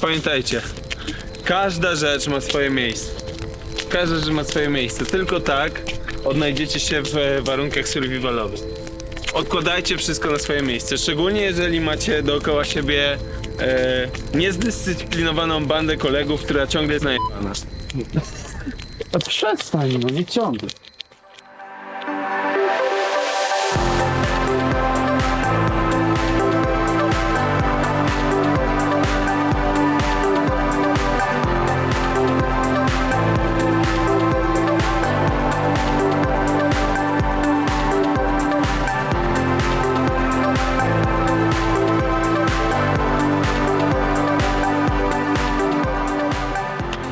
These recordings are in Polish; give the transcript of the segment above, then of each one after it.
Pamiętajcie, każda rzecz ma swoje miejsce. Każda rzecz ma swoje miejsce. Tylko tak odnajdziecie się w warunkach survivalowych. Odkładajcie wszystko na swoje miejsce. Szczególnie jeżeli macie dookoła siebie niezdyscyplinowaną bandę kolegów, która ciągle jest najebana. A przestań, no nie ciągle.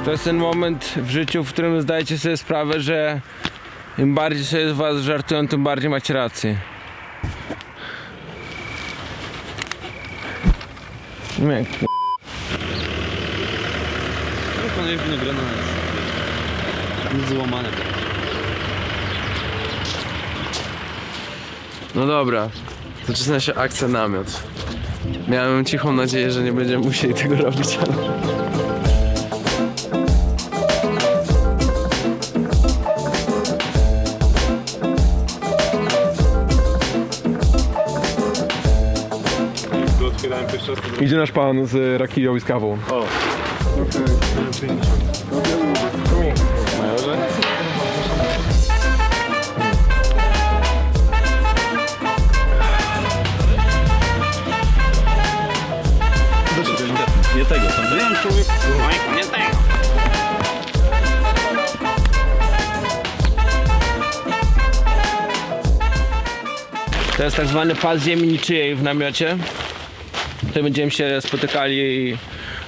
To jest ten moment w życiu, w którym zdajecie sobie sprawę, że im bardziej sobie z was żartują, tym bardziej macie rację. Nie, Wykonujesz winogrona, nic złamane. No dobra, zaczyna się akcja namiot. Miałem cichą nadzieję, że nie będziemy musieli tego robić, ale... Idzie nasz pan z rakiją i z kawą. O. Majorze? Nie tego, tam byłem człowiek. Nie tego. to jest tak zwany pas ziemi niczyjej w namiocie. Tutaj będziemy się spotykali i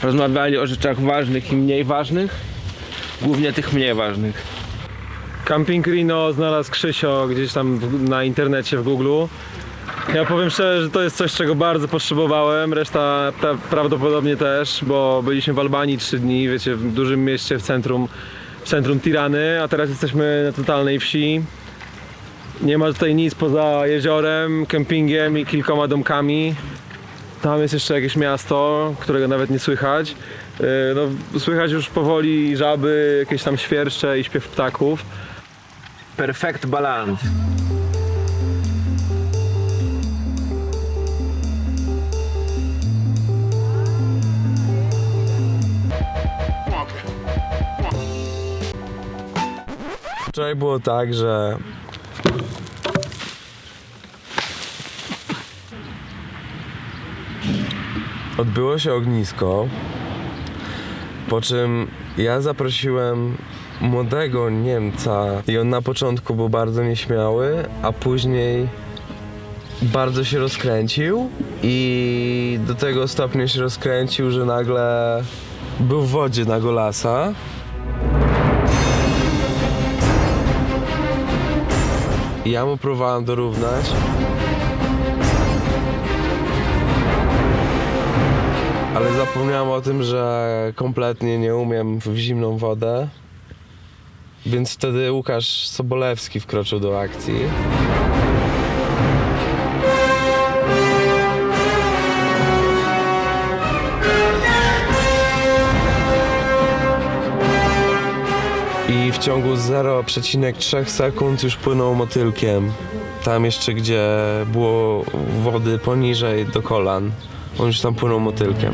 rozmawiali o rzeczach ważnych i mniej ważnych. Głównie tych mniej ważnych. Camping Rino znalazł Krzysio gdzieś tam na internecie w Google. Ja powiem szczerze, że to jest coś, czego bardzo potrzebowałem, reszta prawdopodobnie też, bo byliśmy w Albanii 3 dni, wiecie, w dużym mieście w centrum Tirany, a teraz jesteśmy na totalnej wsi. Nie ma tutaj nic poza jeziorem, kempingiem i kilkoma domkami. Tam jest jeszcze jakieś miasto, którego nawet nie słychać. No, słychać już powoli żaby, jakieś tam świerszcze i śpiew ptaków. Perfect balance. Wczoraj było tak, że odbyło się ognisko, po czym ja zaprosiłem młodego Niemca i on na początku był bardzo nieśmiały, a później bardzo się rozkręcił i do tego stopnia się rozkręcił, że nagle był w wodzie na golasa. Ja mu próbowałem dorównać. Ale zapomniałem o tym, że kompletnie nie umiem w zimną wodę. Więc wtedy Łukasz Sobolewski wkroczył do akcji. I w ciągu 0,3 sekund już płynął motylkiem. Tam jeszcze, gdzie było wody poniżej do kolan, on już tam płynął motylkiem.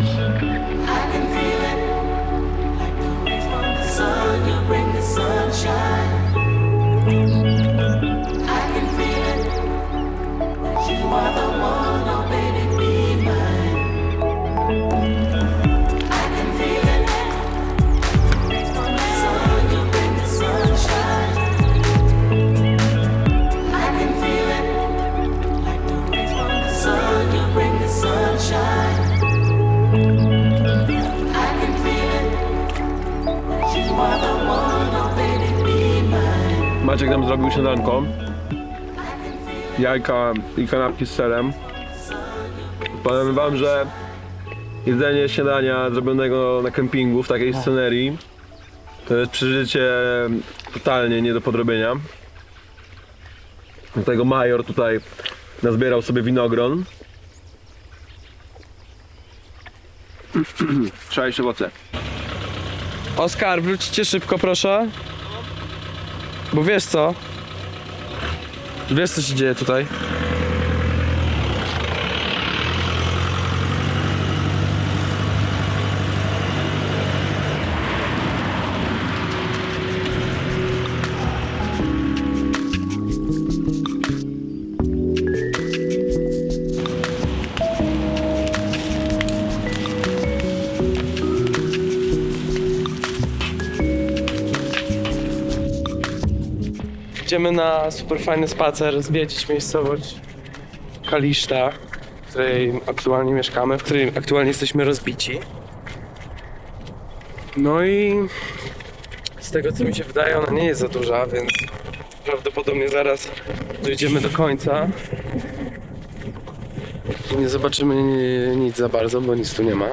Maciek nam zrobił śniadanko. Jajka i kanapki z serem. Powiem wam, że jedzenie śniadania zrobionego na kempingu w takiej scenerii to jest przeżycie totalnie nie do podrobienia. Dlatego Major tutaj nazbierał sobie winogron. Trzeba jeszcze owoce. Oskar, wróćcie szybko, proszę. Bo wiesz co? Wiesz, co się dzieje tutaj? Idziemy na super fajny spacer, zwiedzić miejscowość Kaliszta, w której aktualnie mieszkamy, w której aktualnie jesteśmy rozbici. No i z tego co mi się wydaje, ona nie jest za duża, więc prawdopodobnie zaraz dojdziemy do końca. Nie zobaczymy nic za bardzo, bo nic tu nie ma.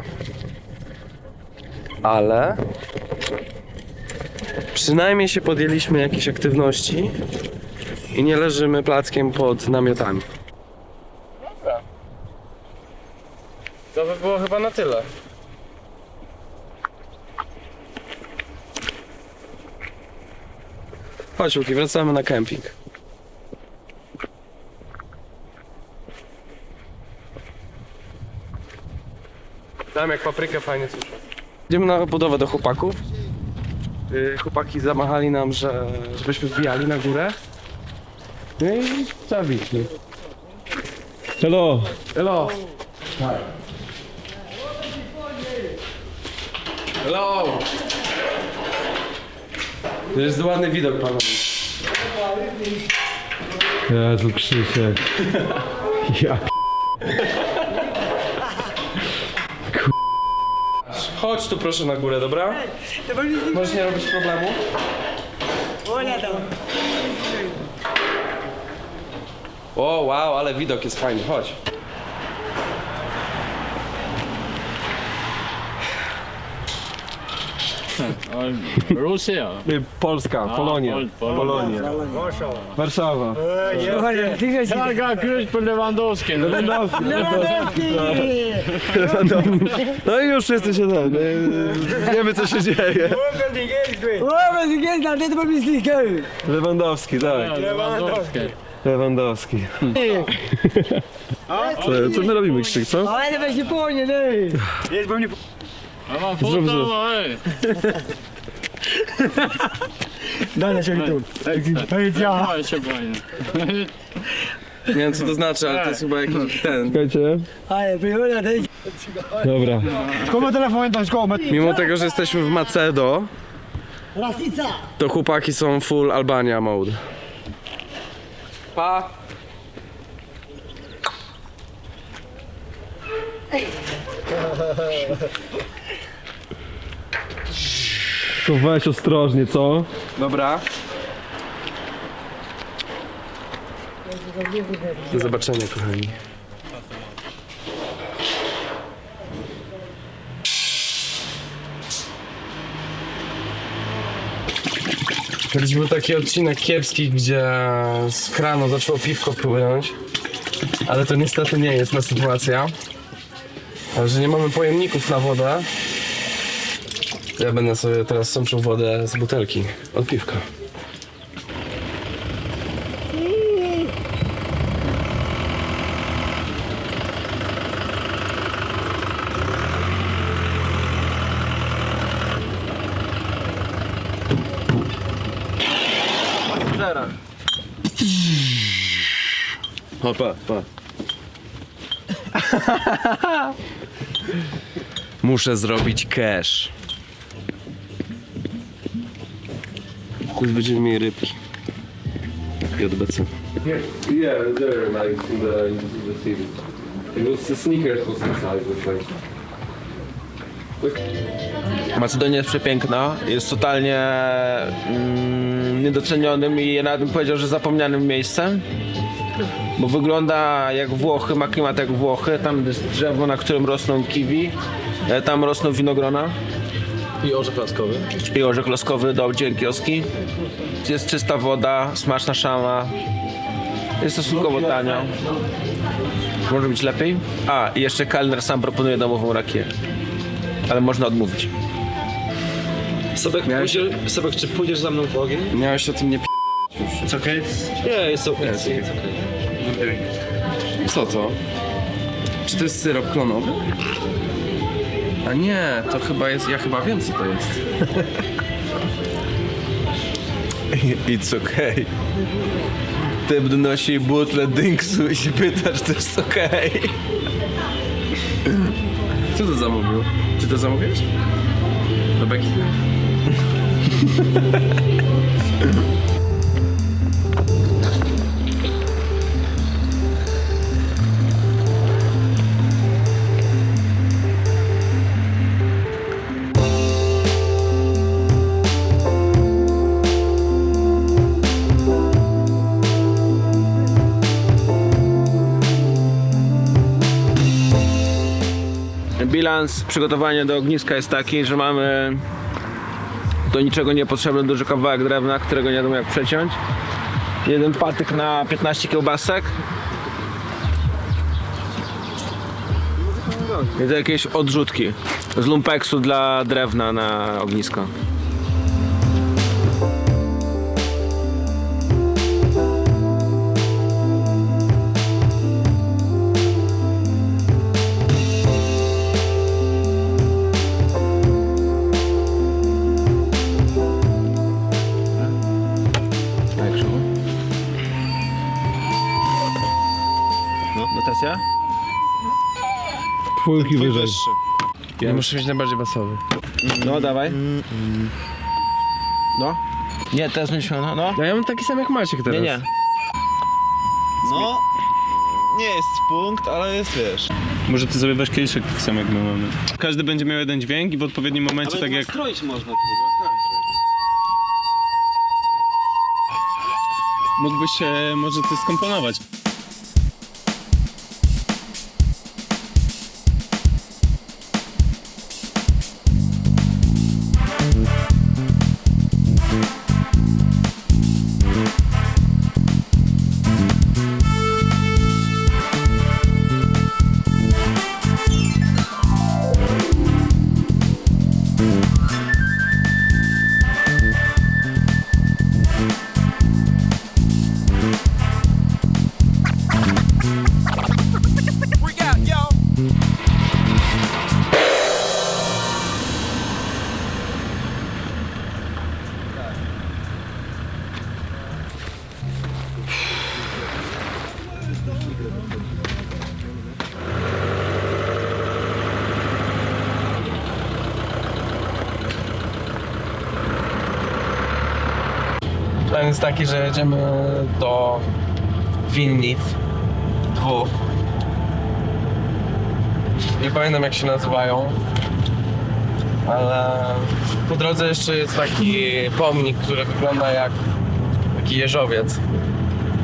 Ale przynajmniej się podjęliśmy jakiejś aktywności i nie leżymy plackiem pod namiotami. Dobra. To by było chyba na tyle. Chodź Łuki, wracamy na kemping. Dam jak paprykę fajnie suszę. Idziemy na budowę do chłopaków. Chłopaki zamachali nam, żebyśmy wbijali na górę. No i trzeba bić. Hello! Hello! Hello! To jest ładny widok, panowie. Jezu, Krzysiek. Ja. Chodź tu proszę na górę, dobra? Możesz nie robić problemu? O, wow, ale widok jest fajny, chodź. Rosja. Polska, Polonia. Polonia. Warszawa. Targa Krzyś po Lewandowskim. No i już wszyscy się tam. Wiemy co się dzieje. Lewandowski, tak. Lewandowski. Lewandowski. Co my robimy, Krzyk, co? A mam foto, ej. Daj się fajnie. Nie wiem co to znaczy, ale to jest chyba jakiś ten. Czekajcie. Dobra. Mimo tego, że jesteśmy w Macedo, to chłopaki są full Albania mode. Pa! To weź ostrożnie, co? Dobra. Do zobaczenia, kochani. Kiedyś był taki odcinek kiepski, gdzie z kranu zaczęło piwko płynąć, ale to niestety nie jest ta sytuacja. A że nie mamy pojemników na wodę, to ja będę sobie teraz sączył wodę z butelki od piwka. Opa, pa. Muszę zrobić cash. Już będziemy mieli rybki. JBC. Yeah, there, like in the city. It was the sneakers was inside the place. Macedonia jest przepiękna, jest totalnie niedocenionym i ja nawet bym powiedział, że zapomnianym miejscem. Bo wygląda jak Włochy, ma klimat jak Włochy, tam jest drzewo, na którym rosną kiwi, tam rosną winogrona. I orzech laskowy. I orzech laskowy do kioski. Jest czysta woda, smaczna szama. Jest stosunkowo tanio. Może być lepiej. A, i jeszcze kelner sam proponuje domową rakię. ale można odmówić. Sobek, czy pójdziesz za mną w ogień? Miałeś o tym nie It's okay? Nie, jest okej. Co to? Czy to jest syrop klonowy? A nie, to chyba jest, ja chyba wiem co to jest. It's okay. Typ donosi butlę dynksu i się pyta, czy to jest okej. Kto to zamówił? Ty to zamówiłeś? Do beki. Bilans przygotowania do ogniska jest taki, że mamy do niczego niepotrzebny duży kawałek drewna, którego nie wiadomo jak przeciąć. Jeden patyk na 15 kiełbasek. I to jakieś odrzutki z lumpeksu dla drewna na ognisko. No, notacja? Czwórki wyżej. Ja muszę być najbardziej basowy. No, dawaj. No. Nie, teraz będziesz miał, no. No ja mam taki sam jak Maciek teraz. Nie, nie. No, nie jest punkt, ale jest, wiesz. Może ty sobie weź kieliszek taki sam jak my mamy. Każdy będzie miał jeden dźwięk i w odpowiednim momencie, tak jak... stroić można. Mógłbyś się może coś skomponować. Plan jest taki, że jedziemy do winnic dwóch. Nie pamiętam jak się nazywają, ale po drodze jeszcze jest taki pomnik, który wygląda jak taki jeżowiec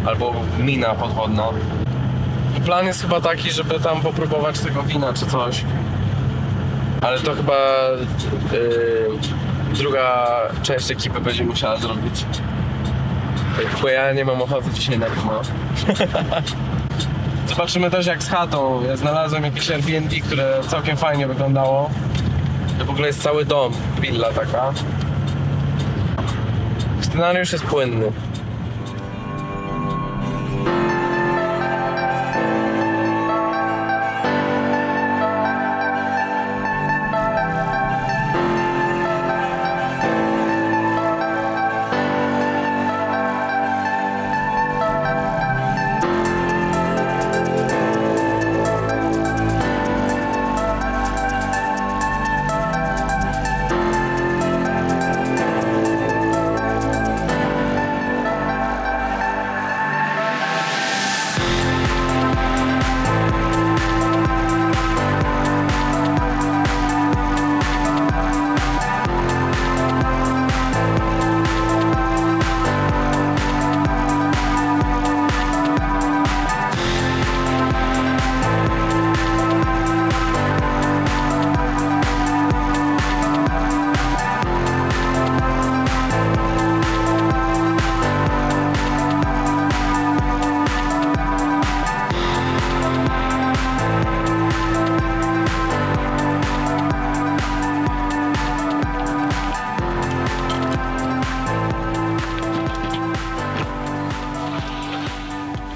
albo mina podwodna. I plan jest chyba taki, żeby tam popróbować tego wina czy coś. Ale to chyba druga część ekipy będzie musiała zrobić. Bo ja nie mam ochoty dzisiaj na wino. Zobaczymy też jak z chatą. Ja znalazłem jakieś Airbnb, które całkiem fajnie wyglądało. To w ogóle jest cały dom, willa taka. Scenariusz jest płynny.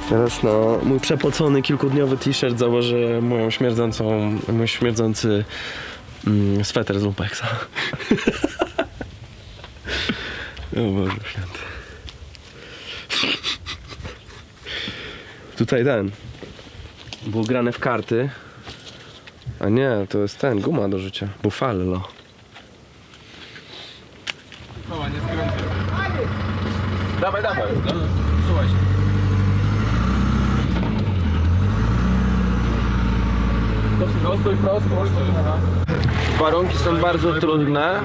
Teraz na mój przepocony kilkudniowy t-shirt założę mój śmierdzący sweter z Lumpexa. O Boże święty. Tutaj było grane w karty. A nie, to jest guma do życia. Buffalo. Dawaj. No, słuchaj. Warunki są bardzo trudne,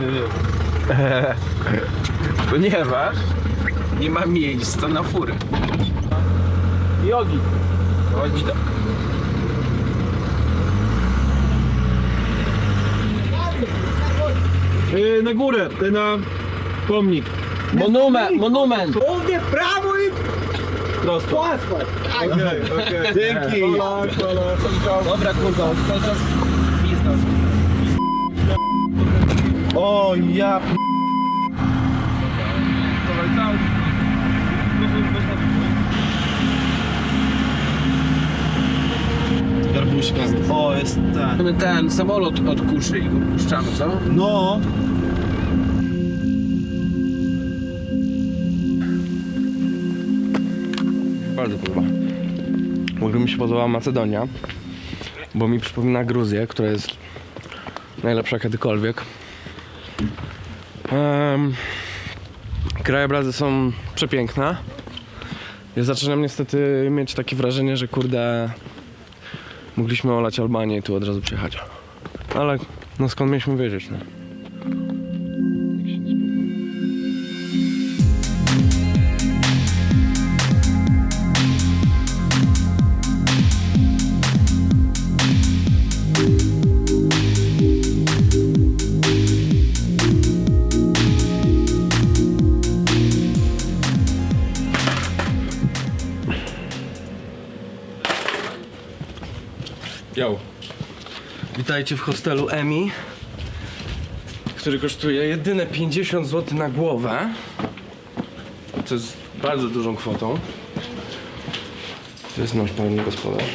ponieważ nie ma miejsca na fury. Jogi. Chodź do. Na górę, na pomnik. Monument! Dzięki! Dobra kurwa, cały czas biznes. O ja p... Garbuszka. O, jest ten. Ten samolot od kuszy i go puszczamy, co? No. Bardzo podoba. W ogóle mi się podoba Macedonia, bo mi przypomina Gruzję, która jest najlepsza kiedykolwiek. Krajobrazy są przepiękne. Ja zaczynam niestety mieć takie wrażenie, że kurde, mogliśmy olać Albanię i tu od razu przyjechać. Ale no skąd mieliśmy wiedzieć, no? Yo. Witajcie w hostelu Emi, który kosztuje jedyne 50 zł na głowę. To jest bardzo dużą kwotą. To jest nasz pan gospodarz.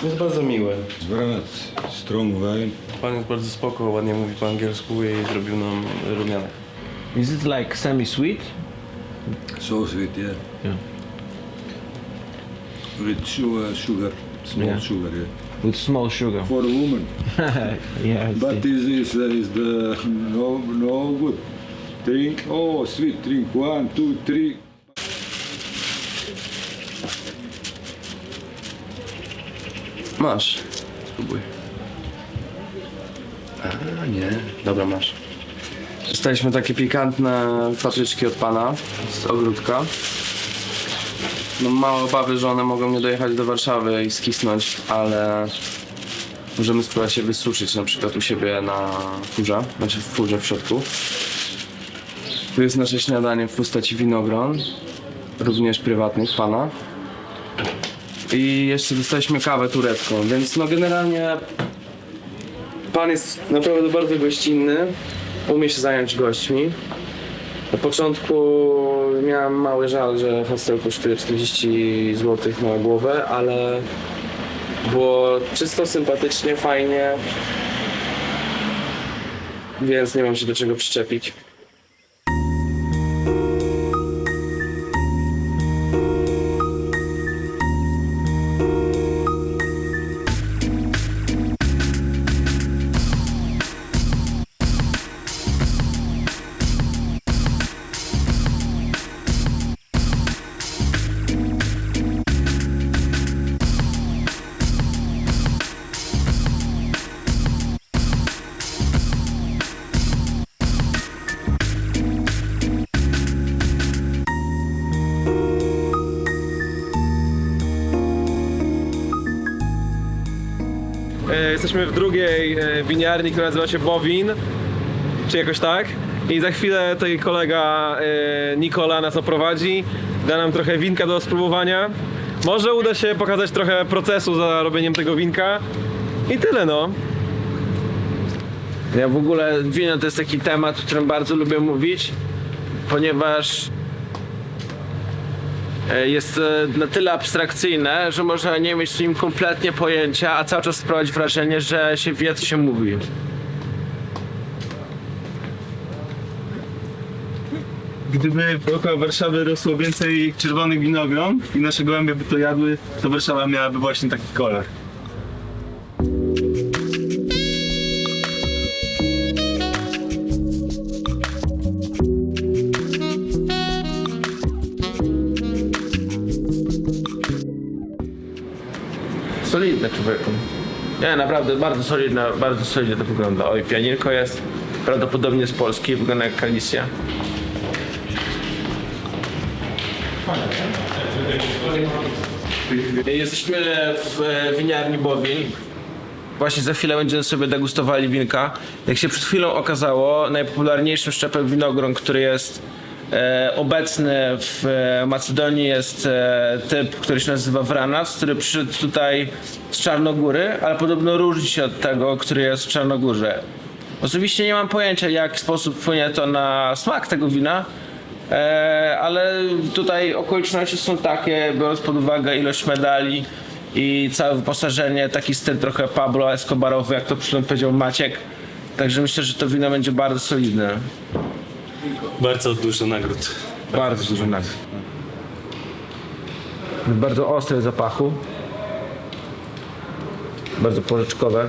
Jest bardzo miły. Zbranac, strong wine. Pan jest bardzo spoko, ładnie mówi po angielsku i zrobił nam rumianek. Is it like semi-sweet? So sweet, yeah. Yeah. With sugar, small Yeah. sugar, yeah. With small sugar. For a woman. Yeah, I But see. this is the no good. Drink, oh sweet, drink 1, 2, 3. Masz. Spróbuj. A nie. Dobra, masz. Dostaliśmy takie pikantne papryczki od pana z ogródka. No małe obawy, że one mogą nie dojechać do Warszawy i skisnąć, ale możemy spróbować je wysuszyć na przykład u siebie na furze, znaczy w furze w środku. Tu jest nasze śniadanie w postaci winogron, również prywatnych pana. I jeszcze dostaliśmy kawę turecką, więc no generalnie pan jest naprawdę bardzo gościnny, umie się zająć gośćmi. Na początku miałem mały żal, że hostel kosztuje 40 zł na głowę, ale było czysto, sympatycznie, fajnie, więc nie mam się do czego przyczepić. Jesteśmy w drugiej winiarni, która nazywa się Bowin, czy jakoś tak. I za chwilę tutaj kolega Nikola nas oprowadzi, da nam trochę winka do spróbowania. Może uda się pokazać trochę procesu za robieniem tego winka. I tyle no. Ja w ogóle wino to jest taki temat, o którym bardzo lubię mówić, ponieważ jest na tyle abstrakcyjne, że można nie mieć z nim kompletnie pojęcia, a cały czas sprawiać wrażenie, że się wie, co się mówi. Gdyby dookoła Warszawy rosło więcej czerwonych winogron i nasze gołębie by to jadły, to Warszawa miałaby właśnie taki kolor. Solidne, człowieku. Nie, naprawdę bardzo solidnie to wygląda. Oj, pianinko jest prawdopodobnie z Polski, wygląda jak Kalicja. Jesteśmy w winiarni Bowin. Właśnie za chwilę będziemy sobie degustowali winka. Jak się przed chwilą okazało, najpopularniejszym szczepem winogron, który jest obecny w Macedonii, jest typ, który się nazywa Vranas, który przyszedł tutaj z Czarnogóry, ale podobno różni się od tego, który jest w Czarnogórze. Oczywiście nie mam pojęcia, w jaki sposób wpłynie to na smak tego wina, ale tutaj okoliczności są takie, biorąc pod uwagę ilość medali i całe wyposażenie, taki styl trochę Pablo Escobarowy, jak to przed powiedział Maciek. Także myślę, że to wino będzie bardzo solidne. Bardzo dużo nagród. Bardzo dużo nagród. Bardzo ostre w zapachu. Bardzo porzeczkowe.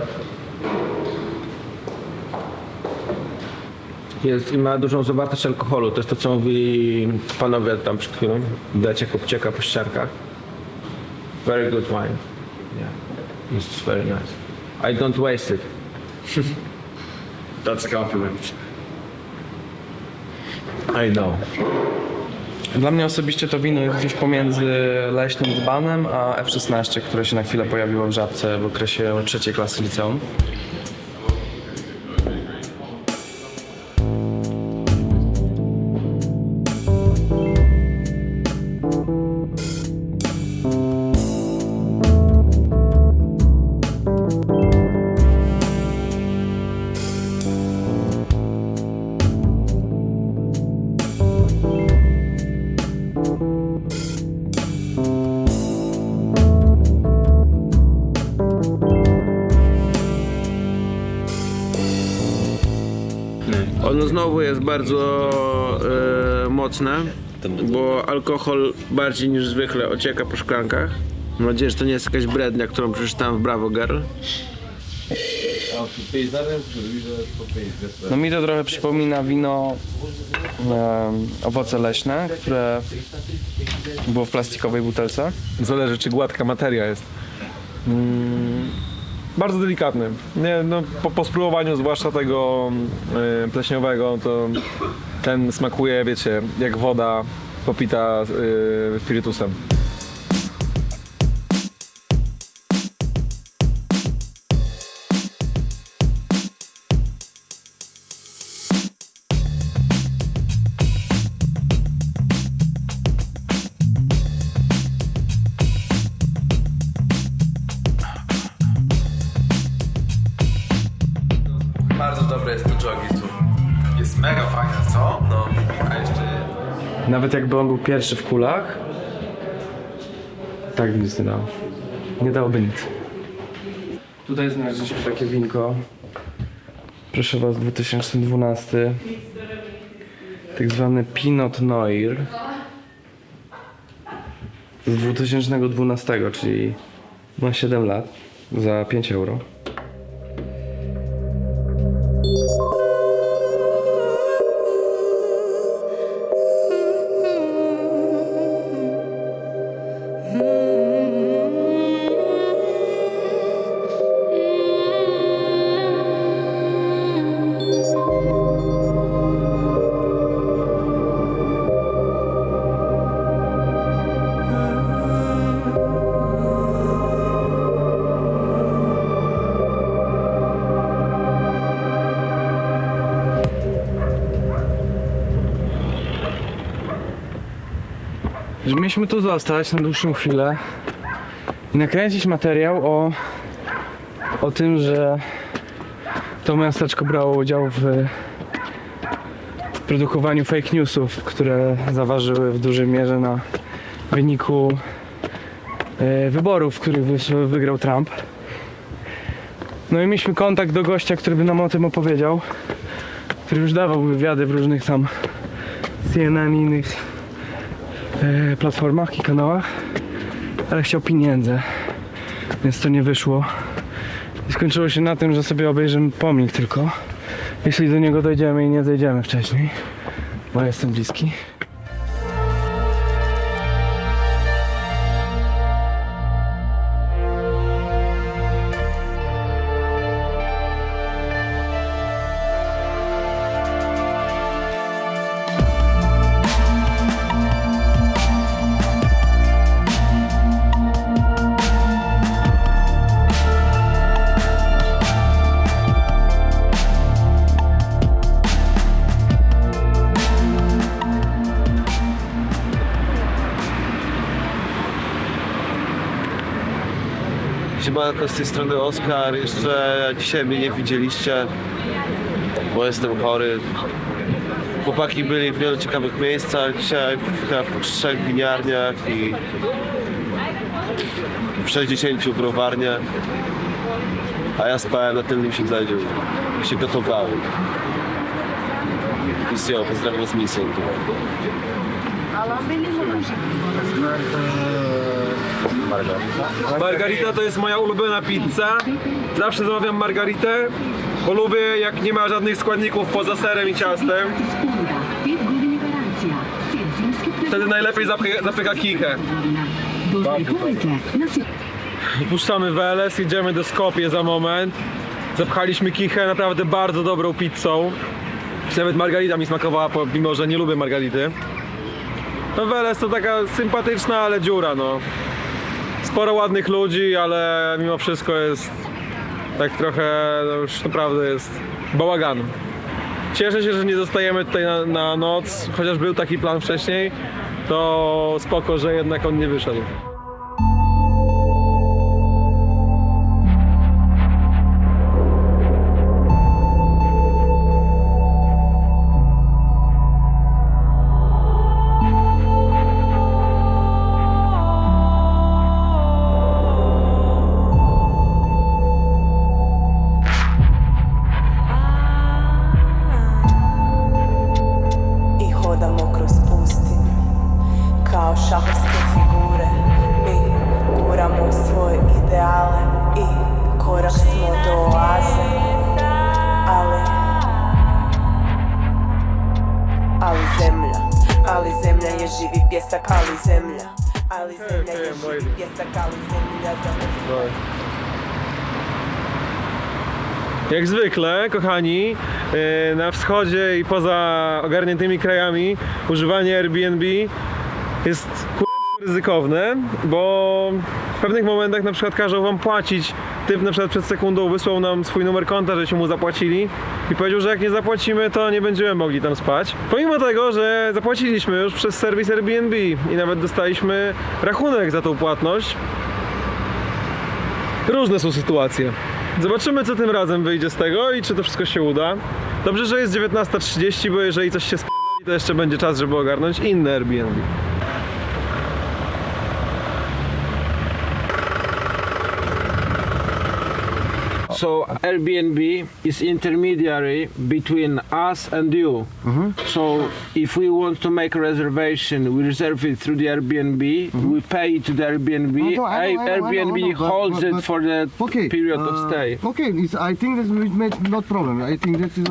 Jest i ma dużą zawartość alkoholu. To jest to, co mówili panowie tam przed chwilą. Widać, jak obcieka po ściarkach. Very good wine. Yeah. It's very nice. I don't waste it. That's a compliment. I know. Dla mnie osobiście to wino jest gdzieś pomiędzy leśnym dzbanem a F16, które się na chwilę pojawiło w Żabce w okresie 3. klasy liceum. Ono znowu jest bardzo mocne, bo alkohol bardziej niż zwykle ocieka po szklankach. Mam nadzieję, że to nie jest jakaś brednia, którą przeczytałem w Bravo Girl. No mi to trochę przypomina wino owoce leśne, które było w plastikowej butelce. Zależy, czy gładka materia jest. Bardzo delikatny. Nie, no, po spróbowaniu zwłaszcza tego pleśniowego, to ten smakuje, wiecie, jak woda popita spirytusem. Bardzo dobre jest to jogi tu. Jest mega fajne, co? No, a jeszcze... Nawet jakby on był pierwszy w kulach, tak nic nie dało. Nie dałoby nic. Tutaj znaleźliśmy takie winko. Proszę was, 2012. Tak zwany Pinot Noir. Z 2012, czyli ma 7 lat. Za 5 euro. Że mieliśmy tu zostać na dłuższą chwilę i nakręcić materiał o tym, że to miasteczko brało udział w produkowaniu fake newsów, które zaważyły w dużej mierze na wyniku wyborów, w których wygrał Trump. No i mieliśmy kontakt do gościa, który by nam o tym opowiedział, który już dawał wywiady w różnych tam CNN i innych platformach i kanałach, ale chciał pieniędzy, więc to nie wyszło. I skończyło się na tym, że sobie obejrzymy pomnik tylko, jeśli do niego dojdziemy i nie dojdziemy wcześniej, bo jestem bliski. Siemanko, z tej strony Oskar. Jeszcze dzisiaj mnie nie widzieliście, bo jestem chory. Chłopaki byli w wielu ciekawych miejscach. Dzisiaj w 3 winiarniach i w 60 browarniach. A ja spałem na tylnym siedzeniu i się gotowałem. Misją, pozdrawiam z misją. Margarita to jest moja ulubiona pizza. Zawsze zamawiam margaritę, bo lubię jak nie ma żadnych składników poza serem i ciastem. Wtedy najlepiej zapycha kichę. Puszczamy Veles, jedziemy do Skopje za moment. Zapchaliśmy kichę naprawdę bardzo dobrą pizzą. Nawet margarita mi smakowała, mimo że nie lubię margarity. No Veles to taka sympatyczna, ale dziura, no. Sporo ładnych ludzi, ale mimo wszystko jest tak trochę, no już naprawdę jest bałagan. Cieszę się, że nie zostajemy tutaj na noc, chociaż był taki plan wcześniej, to spoko, że jednak on nie wyszedł. Šahovske figure, mi guramo svoje ideale i korak smo do oaze, ali zemlja je živi pjesak, ali zemlja je živi pjesak, ali zemlja za Jak zwykle, kochani, na wschodzie i poza ogarniętymi krajami używanie Airbnb jest ryzykowne, bo w pewnych momentach na przykład każą wam płacić. Typ na przykład przed sekundą wysłał nam swój numer konta, żeśmy mu zapłacili i powiedział, że jak nie zapłacimy, to nie będziemy mogli tam spać. Pomimo tego, że zapłaciliśmy już przez serwis Airbnb i nawet dostaliśmy rachunek za tą płatność. Różne są sytuacje. Zobaczymy, co tym razem wyjdzie z tego i czy to wszystko się uda. Dobrze, że jest 19:30, bo jeżeli coś się spierdoli, to jeszcze będzie czas, żeby ogarnąć inne Airbnb. So Airbnb is intermediary between us and you. So if we want to make a reservation, we reserve it through the Airbnb. We pay it to the Airbnb. Airbnb holds it for the period of stay. Okay, I think this will make not problem. I think this is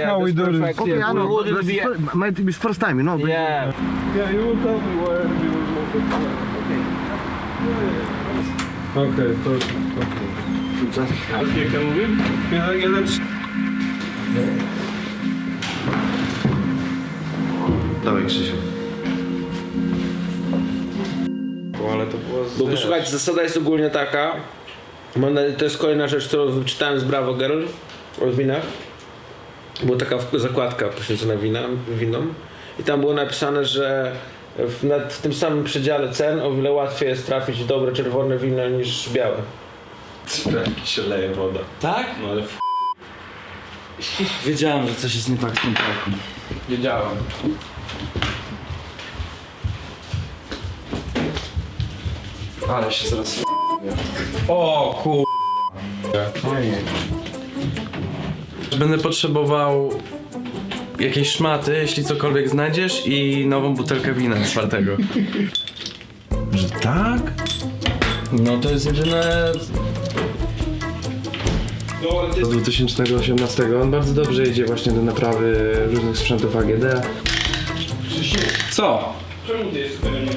How we do this. okay. I know. Would it This be- might be first time, you know. Yeah. Yeah, you will tell me where we will move it. Okay, to jak ja mówię? Jeden. Dawaj, Krzysiu. Ale to było Bo posłuchajcie, zasada jest ogólnie taka. To jest kolejna rzecz, którą wyczytałem z Bravo Girl o winach. Była taka zakładka poświęcona winom. I tam było napisane, że w tym samym przedziale cen o wiele łatwiej jest trafić dobre czerwone wino niż białe. Jaki się leje woda. Tak? No ale Wiedziałem, że coś jest nie tak z tą pałką. wiedziałem. Ale się zaraz... O kur... Będę potrzebował jakiejś szmaty, jeśli cokolwiek znajdziesz, i nową butelkę wina czwartego. Że tak? No to jest jedyne... Z 2018. On bardzo dobrze idzie właśnie do naprawy różnych sprzętów AGD. Co? Czemu ty jeszcze tego nie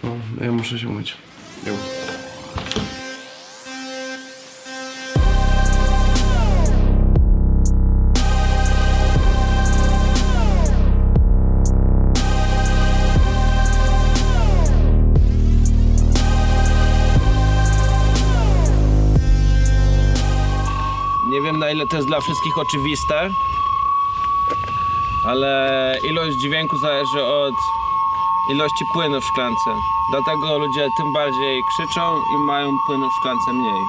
O, ja muszę się umyć. Jo. Nie wiem, na ile to jest dla wszystkich oczywiste, ale ilość dźwięku zależy od ilości płynu w szklance. Dlatego ludzie tym bardziej krzyczą i mają płynu w szklance mniej.